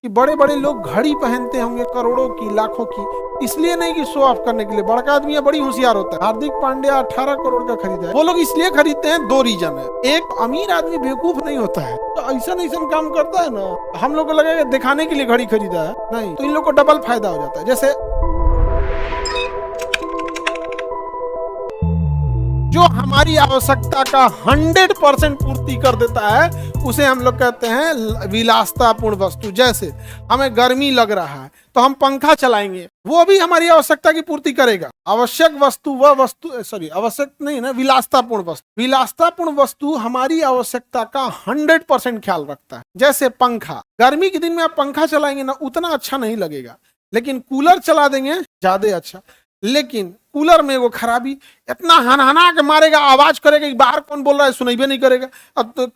कि बड़े बड़े लोग घड़ी पहनते होंगे करोड़ों की, लाखों की, इसलिए नहीं कि शो ऑफ करने के लिए। बड़का आदमी है, बड़ी होशियार होता है। हार्दिक पांड्या 18 करोड़ का खरीदा है। वो लोग इसलिए खरीदते हैं, दो रीजन है। एक, अमीर आदमी बेवकूफ नहीं होता है, तो ऐसा काम करता है ना, हम लोग को लगेगा दिखाने के लिए घड़ी खरीदा है, नहीं तो इन लोग को डबल फायदा हो जाता है। जैसे जो हमारी आवश्यकता का 100% पूर्ति कर देता है उसे हम लोग कहते हैं विलासतापूर्ण वस्तु। जैसे हमें गर्मी लग रहा है तो हम पंखा चलाएंगे, वो भी हमारी आवश्यकता की पूर्ति करेगा। आवश्यक वस्तु वह वस्तु, सॉरी आवश्यक नहीं ना, विलासतापूर्ण वस्तु। विलासतापूर्ण वस्तु हमारी आवश्यकता का 100% ख्याल रखता है। जैसे पंखा, गर्मी के दिन में आप पंखा चलाएंगे ना, उतना अच्छा नहीं लगेगा, लेकिन कूलर चला देंगे ज्यादा अच्छा। लेकिन कूलर में वो खराबी, इतना हनहना के मारेगा, आवाज करेगा कि बाहर कौन बोल रहा है सुनाई भी नहीं करेगा, अब तो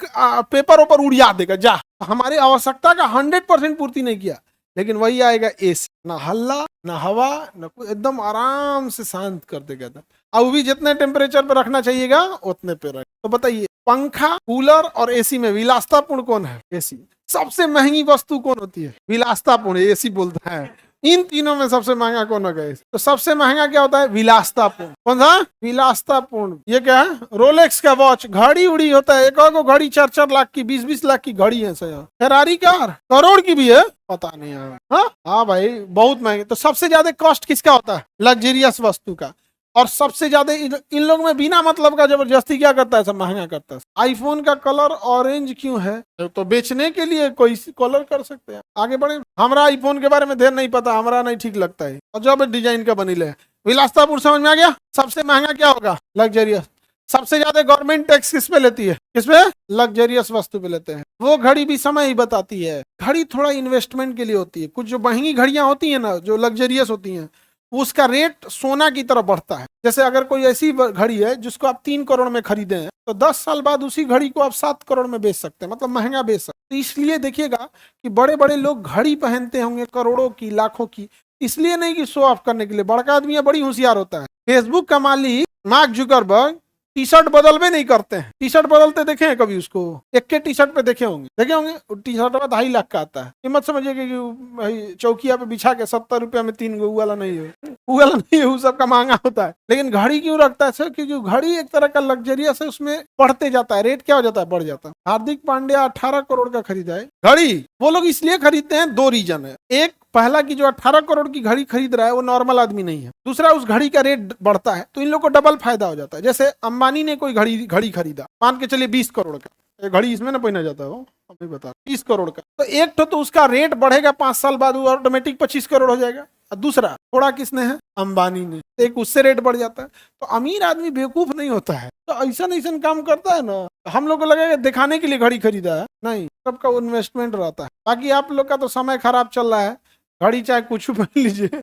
पेपर ऊपर उड़िया देगा। जा, हमारी आवश्यकता का 100% पूर्ति नहीं किया। लेकिन वही आएगा एसी, ना हल्ला ना हवा ना कुछ, एकदम आराम से शांत कर देगा। अब भी जितने टेम्परेचर पे रखना चाहिएगा उतने पे रहे। तो बताइए, पंखा, कूलर और एसी में विलासतापूर्ण कौन है? एसी। सबसे महंगी वस्तु कौन होती है? विलासतापूर्ण, एसी बोलता है। इन तीनों में सबसे महंगा कौन होगा? तो सबसे महंगा क्या होता है? विलासतापूर्ण। कौन सा? विलासतापूर्ण। ये क्या है? रोलेक्स का वॉच, घड़ी उड़ी होता है। एक और घड़ी 4-4 लाख की, 20-20 लाख की घड़ी है। फेरारी कार करोड़ की भी है, पता नहीं। हाँ भाई, बहुत महंगे। तो सबसे ज्यादा कॉस्ट किसका होता है? लग्जरियस वस्तु का। और सबसे ज्यादा इन लोग में बिना मतलब का जबरदस्ती क्या करता है? सब महंगा करता है। आईफोन का कलर ऑरेंज क्यों है? तो बेचने के लिए कोई कलर कर सकते हैं। आगे बढ़े। हमरा आईफोन के बारे में ढेर नहीं पता, हमरा नहीं ठीक लगता है। और जब डिजाइन का बनी ले, विलासतापूर्ण समझ में आ गया। सबसे महंगा क्या होगा? लग्जरियस। सबसे ज्यादा गवर्नमेंट टैक्स किस पे लेती है? किस पे? लग्जरियस वस्तु पे लेते हैं। वो घड़ी भी समय ही बताती है। घड़ी थोड़ा इन्वेस्टमेंट के लिए होती है। कुछ जो महंगी घड़ियां होती है ना, जो लग्जरियस होती है, उसका रेट सोना की तरफ बढ़ता है। जैसे अगर कोई ऐसी घड़ी है जिसको आप 3 करोड़ में खरीदे हैं, तो 10 साल बाद उसी घड़ी को आप 7 करोड़ में बेच सकते हैं, मतलब महंगा बेच सकते हैं। तो इसलिए देखिएगा कि बड़े बड़े लोग घड़ी पहनते होंगे करोड़ों की, लाखों की, इसलिए नहीं कि शो ऑफ करने के लिए। बड़का आदमी है, बड़ी होशियार होता है। फेसबुक का मालिक मार्क जुकरबर्ग टी शर्ट बदलवे नहीं करते हैं। टी शर्ट बदलते देखे हैं कभी उसको? एक के टी शर्ट पे देखे होंगे, टी शर्ट में 2.5 लाख का आता है। ये मत समझिए कि चौकिया पे बिछा के 70 रुपया में 3 गो, वाला नहीं है, वाला नहीं है, वो सबका महंगा होता है। लेकिन घड़ी क्यों रखता है सर? क्योंकि घड़ी एक तरह का लग्जरियस है, उसमें बढ़ते जाता है, रेट क्या हो जाता है? बढ़ जाता है। हार्दिक पांड्या 18 करोड़ का खरीदा है घड़ी। वो लोग इसलिए खरीदते हैं, दो रीजन है। एक, पहला कि जो 18 करोड़ की घड़ी खरीद रहा है वो नॉर्मल आदमी नहीं है। दूसरा, उस घड़ी का रेट बढ़ता है तो इन लोग को डबल फायदा हो जाता है। जैसे अंबानी ने कोई घड़ी खरीदा, मान के चलिए 20 करोड़ का। घड़ी इसमें ना पहना जाता है, वो अभी बता, 20 करोड़ का। तो एक तो उसका रेट बढ़ेगा 5 साल बाद, वो ऑटोमेटिक 25 करोड़ हो जाएगा। और दूसरा, थोड़ा किसने है? अंबानी ने। एक उससे रेट बढ़ जाता है। तो अमीर आदमी बेवकूफ नहीं होता है, तो ऐसा काम करता है ना, हम लोग को लगेगा दिखाने के लिए घड़ी खरीदा है, नहीं, सबका इन्वेस्टमेंट रहता है। बाकी आप लोग का तो समय खराब चल रहा है, घड़ी चाहे कुछ पहन लीजिए।